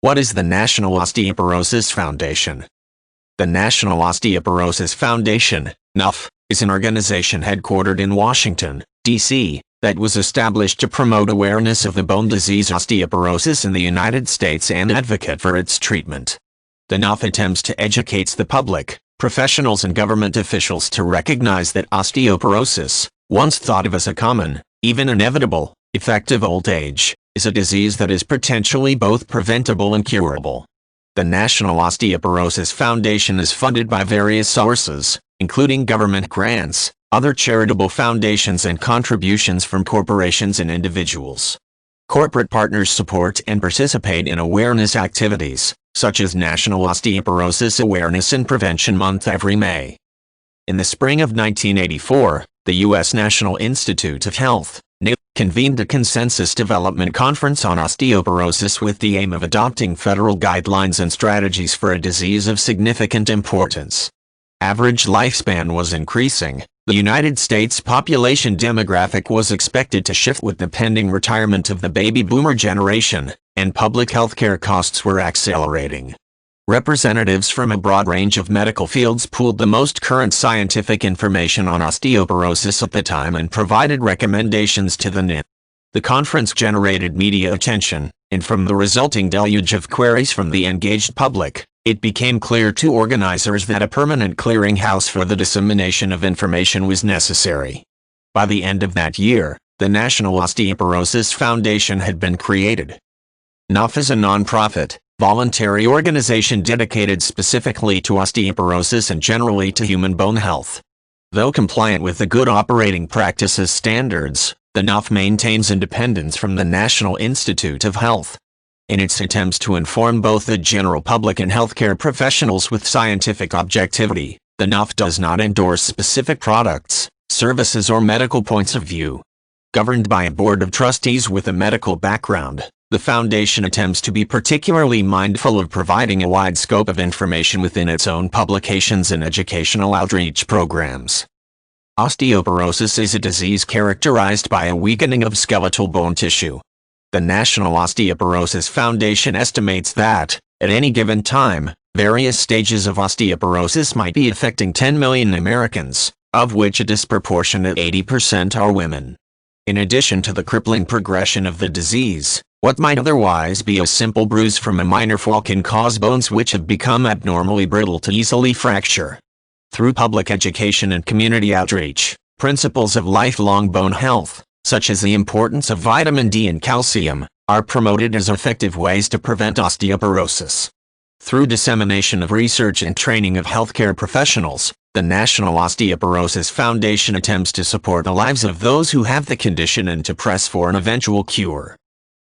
What is the National Osteoporosis Foundation? The National Osteoporosis Foundation, NOF, is an organization headquartered in Washington, D.C., that was established to promote awareness of the bone disease osteoporosis in the United States and advocate for its treatment. The NOF attempts to educate the public, professionals and government officials to recognize that osteoporosis, once thought of as a common, even inevitable, effective old age, is a disease that is potentially both preventable and curable. The National Osteoporosis Foundation is funded by various sources, including government grants, other charitable foundations and contributions from corporations and individuals. Corporate partners support and participate in awareness activities, such as National Osteoporosis Awareness and Prevention Month every May. In the spring of 1984, the U.S. National Institute of Health, NIH, convened a consensus development conference on osteoporosis with the aim of adopting federal guidelines and strategies for a disease of significant importance. Average lifespan was increasing. The United States population demographic was expected to shift with the pending retirement of the baby boomer generation, and public healthcare costs were accelerating. Representatives from a broad range of medical fields pooled the most current scientific information on osteoporosis at the time and provided recommendations to the NIH. The conference generated media attention, and from the resulting deluge of queries from the engaged public, it became clear to organizers that a permanent clearinghouse for the dissemination of information was necessary. By the end of that year, the National Osteoporosis Foundation had been created. NOF is a non-profit, voluntary organization dedicated specifically to osteoporosis and generally to human bone health. Though compliant with the Good Operating Practices standards, the NOF maintains independence from the National Institute of Health. In its attempts to inform both the general public and healthcare professionals with scientific objectivity, the NOF does not endorse specific products, services or medical points of view. Governed by a board of trustees with a medical background, the foundation attempts to be particularly mindful of providing a wide scope of information within its own publications and educational outreach programs. Osteoporosis is a disease characterized by a weakening of skeletal bone tissue. The National Osteoporosis Foundation estimates that, at any given time, various stages of osteoporosis might be affecting 10 million Americans, of which a disproportionate 80% are women. In addition to the crippling progression of the disease, what might otherwise be a simple bruise from a minor fall can cause bones which have become abnormally brittle to easily fracture. Through public education and community outreach, principles of lifelong bone health, such as the importance of vitamin D and calcium, are promoted as effective ways to prevent osteoporosis. Through dissemination of research and training of healthcare professionals, the National Osteoporosis Foundation attempts to support the lives of those who have the condition and to press for an eventual cure.